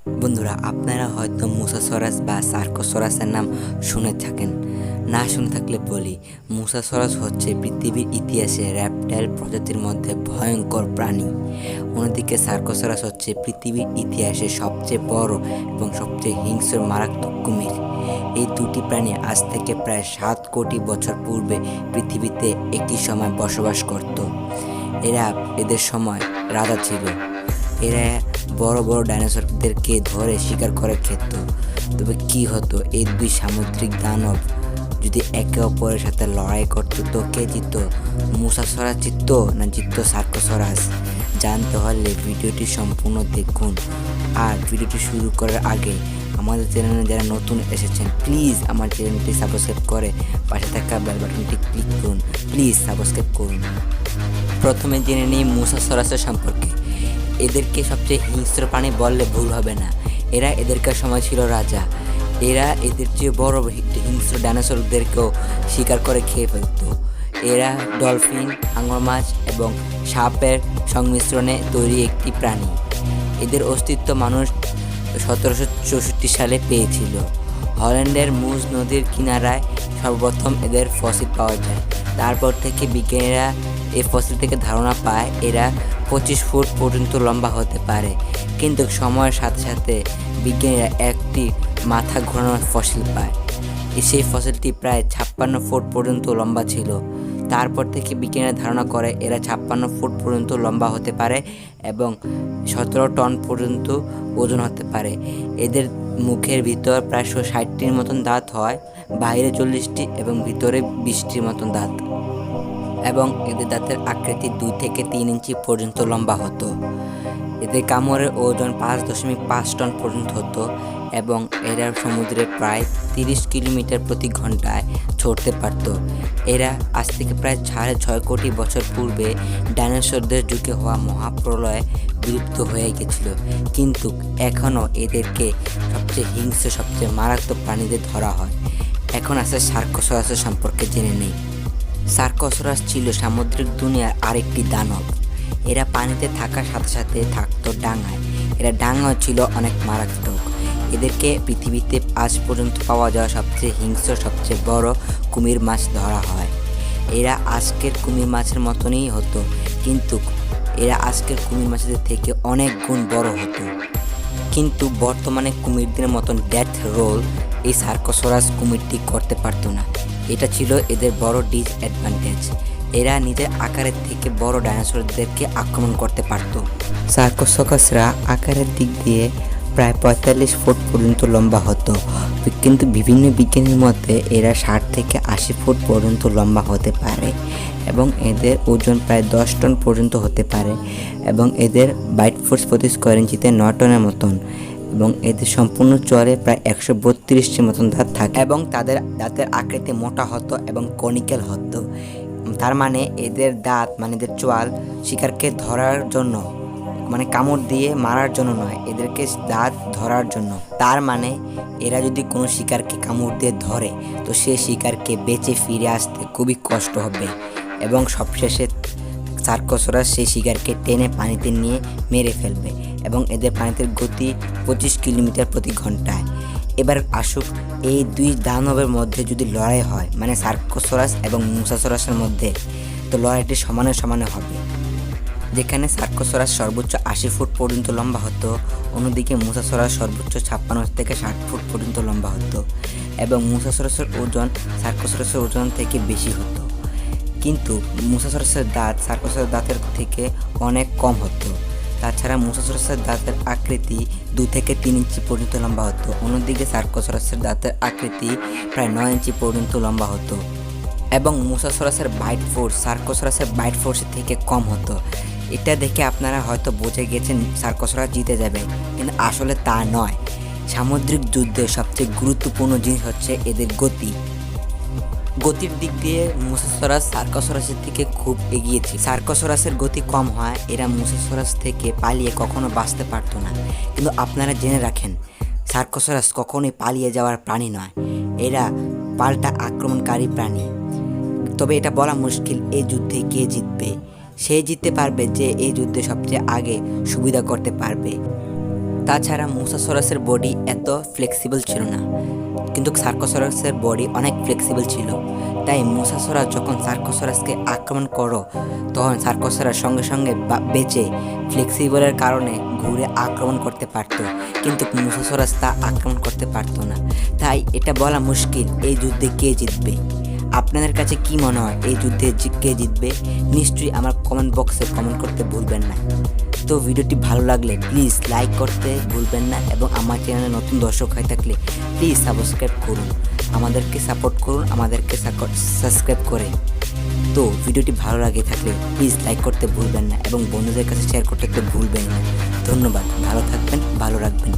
বন্ধুরা, আপনারা হয়তো মুসাসরাস বা সার্কোসরাসের নাম শুনে থাকেন। না শুনে থাকলে বলি, মুসাসরাস হচ্ছে পৃথিবীর ইতিহাসে র্যাপটাইল প্রজাতির মধ্যে ভয়ঙ্কর প্রাণী। অন্যদিকে সার্কোসরাস হচ্ছে পৃথিবীর ইতিহাসে সবচেয়ে বড় এবং সবচেয়ে হিংস্র মারাত্মক কুমির। এই দুটি প্রাণী আজ থেকে প্রায় 7 কোটি বছর পূর্বে পৃথিবীতে একই সময় বসবাস করত। এদের সময় রাজা ছিল। এরা বড় বড় ডাইনোসরদেরকে ধরে শিকার করে খেত। তবে কি হতো, এই দুই সামুদ্রিক দানব যদি একে অপরের সাথে লড়াই করতো তো কে জিততো? মুসাসরাস জিততো না জিততো সার্কোসরাস? জানতে হলে ভিডিওটি সম্পূর্ণ দেখুন। আর ভিডিওটি শুরু করার আগে আমাদের চ্যানেলে যারা নতুন এসেছেন, প্লিজ আমার চ্যানেলটি সাবস্ক্রাইব করে পাশে থাকা বেল বাটনটি ক্লিক করুন। প্লিজ সাবস্ক্রাইব করুন। প্রথমে জেনে নিই মুসাসরাসের সম্পর্কে। এদেরকে সবচেয়ে হিংস্র প্রাণী বললে ভুল হবে না। এদেরকার সময় ছিল রাজা। এদের চেয়ে বড় হিংস্র ডাইনোসরদেরকেও শিকার করে খেয়ে ফেলত। এরা ডলফিন, হাঙর মাছ এবং সাপের সংমিশ্রণে তৈরি একটি প্রাণী। এদের অস্তিত্ব মানুষ 1764 সালে পেয়েছিল। হল্যান্ডের মুজ নদীর কিনারায় সর্বপ্রথম এদের ফসিল পাওয়া যায়। তারপর থেকে বিজ্ঞানীরা এই ফসিল থেকে ধারণা পায় এরা 25 ফুট পর্যন্ত লম্বা হতে পারে। কিন্তু সময়ের সাথে সাথে বিজ্ঞানীরা একটি মাথা ঘোরানোর ফসিল পায়। সেই ফসিলটি প্রায় 56 ফুট পর্যন্ত লম্বা ছিল। তারপর থেকে বিজ্ঞানীরা ধারণা করে এরা 56 ফুট পর্যন্ত লম্বা হতে পারে এবং 17 টন পর্যন্ত ওজন হতে পারে। এদের মুখের ভিতর প্রায় 60টির মতন দাঁত হয়, বাইরে 40টি এবং ভিতরে 20টির মতন দাঁত। এবং এদের দাঁতের আকৃতি 2 থেকে 3 ইঞ্চি পর্যন্ত লম্বা হতো। এদের কামড়ের ওজন 5.5 টন পর্যন্ত হতো এবং এরা সমুদ্রে প্রায় 30 কিলোমিটার প্রতি ঘন্টায় ছড়তে পারত। এরা আজ থেকে প্রায় 6.5 কোটি বছর পূর্বে ডাইনোসরদের যুগে হওয়া মহাপ্রলয়ে বিলুপ্ত হয়ে গেছিল। কিন্তু এখনও এদেরকে সবচেয়ে হিংস্র, সবচেয়ে মারাত্মক প্রাণীদের ধরা হয়। এখন আসে সার্কোসরাসের সম্পর্কে জেনে নেই। সার্কোসরাস ছিল সামুদ্রিক দুনিয়ার আরেকটি দানব। এরা পানিতে থাকার সাথে সাথে থাকতো ডাঙায়। এরা ডাঙায় ছিল অনেক মারাত্মক। এদেরকে পৃথিবীতে আজ পর্যন্ত পাওয়া যাওয়া সবচেয়ে হিংস্র, সবচেয়ে বড় কুমির মাছ ধরা হয়। এরা আজকের কুমির মাছের মতনই হতো, কিন্তু এরা আজকের কুমির মাছের থেকে অনেক গুণ বড় হতো। কিন্তু বর্তমানে কুমিরদের মতন ডেথ রোল এই সার্কোসরাস কুমিরটি করতে পারতো না। এটা ছিল এদের বড় ডিসঅ্যাডভান্টেজ। এরা নিজের আকারের থেকে বড় ডাইনোসরদেরকে আক্রমণ করতে পারত। সার্কোসরাসরা আকারের দিক দিয়ে প্রায় 45 ফুট পর্যন্ত লম্বা হতো, কিন্তু বিভিন্ন বিজ্ঞানীর মতে এরা 60 থেকে 80 ফুট পর্যন্ত লম্বা হতে পারে এবং এদের ওজন প্রায় 10 টন পর্যন্ত হতে পারে এবং এদের বাইট ফোর্স প্রতি স্কোয়ার ইঞ্চিতে 9 টনের মতন এবং এদের সম্পূর্ণ চোয়ালে প্রায় 132টির মতন দাঁত থাকে এবং তাদের দাঁতের আকৃতি মোটা হতো এবং কনিক্যাল হতো। তার মানে এদের দাঁত, মানে এদের চোয়াল শিকারকে ধরার জন্য, মানে কামড় দিয়ে মারার জন্য নয়, এদেরকে দাঁত ধরার জন্য। তার মানে এরা যদি কোনো শিকারকে কামড় দিয়ে ধরে তো সে শিকারকে বেঁচে ফিরে আসতে খুবই কষ্ট হবে এবং সবশেষে সার্কোসরাস সেই শিকারকে টেনে পানিতে নিয়ে মেরে ফেলবে এবং এদের পানিতে গতি 25 কিলোমিটার প্রতি ঘন্টায়। এবার আসুক, এই দুই দানবের মধ্যে যদি লড়াই হয়, মানে সার্কোসরাস এবং মুসাসরাসের মধ্যে, তো লড়াইটি সমানে সমানে হবে। যেখানে সার্কোসরাস সর্বোচ্চ 80 ফুট পর্যন্ত লম্বা হতো, অন্যদিকে মুসাসরাস সর্বোচ্চ 56 থেকে 60 ফুট পর্যন্ত লম্বা হতো এবং মুসাসরাসের ওজন সার্কোসরাসের ওজন থেকে বেশি হতো। কিন্তু মুসাসরাসের দাঁত সার্কোসরাসের দাঁতের থেকে অনেক কম হতো। তাছাড়া মুসাসরাসের দাঁতের আকৃতি 2 থেকে 3 ইঞ্চি পর্যন্ত লম্বা হতো, অন্যদিকে সার্কোসরাসের দাঁতের আকৃতি প্রায় 9 ইঞ্চি পর্যন্ত লম্বা হতো এবং মুসাসরাসের বাইট ফোর্স সার্কোসরাসের বাইট ফোর্সের থেকে কম হতো। এটা দেখে আপনারা হয়তো বুঝে গেছেন সার্কোসরাস জিতে যাবে, কিন্তু আসলে তা নয়। সামুদ্রিক যুদ্ধে সবচেয়ে গুরুত্বপূর্ণ জিনিস হচ্ছে এদের গতি। গতির দিক দিয়ে মুসাসরাস সার্কোসরাসের থেকে খুব এগিয়েছে। সার্কোসরাসের গতি কম হয়, এরা মুসাসরাস থেকে পালিয়ে কখনো বাঁচতে পারতো না। কিন্তু আপনারা জেনে রাখেন, সার্কোসরাস কখনোই পালিয়ে যাওয়ার প্রাণী নয়, এরা পাল্টা আক্রমণকারী প্রাণী। তবে এটা বলা মুশকিল এই যুদ্ধে কে জিতবে। সে জিততে পারবে যে এই যুদ্ধে সবচেয়ে আগে সুবিধা করতে পারবে। তাছাড়া মুসাসরাসের বডি এত ফ্লেক্সিবল ছিল না, কিন্তু সার্কোসরাসের বডি অনেক ফ্লেক্সিবল ছিল। তাই মুসাসরাস যখন সার্কোসরাসকে আক্রমণ করো তখন সার্কোসরাস সঙ্গে সঙ্গে বেঁচে ফ্লেক্সিবলের কারণে ঘুরে আক্রমণ করতে পারত, কিন্তু মুসাসরাস তা আক্রমণ করতে পারতো না। তাই এটা বলা মুশকিল এই যুদ্ধে কে জিতবে। আপনাদের কাছে কি মনে হয় এই যুদ্ধে কে জিতবে? নিশ্চয়ই আমার কমেন্ট বক্সে কমেন্ট করতে ভুলবেন না। তো ভিডিওটি ভালো লাগলে প্লিজ লাইক করতে ভুলবেন না, এবং আমার চ্যানেলে নতুন দর্শক হয়ে থাকলে প্লিজ সাবস্ক্রাইব করুন, আমাদেরকে সাপোর্ট করুন, আমাদেরকে সাবস্ক্রাইব করে। তো ভিডিওটি ভালো লাগে থাকলে প্লিজ লাইক করতে ভুলবেন না এবং বন্ধুদের কাছে শেয়ার করতে ভুলবেন না। ধন্যবাদ, ভালো থাকবেন, ভালো রাখবেন।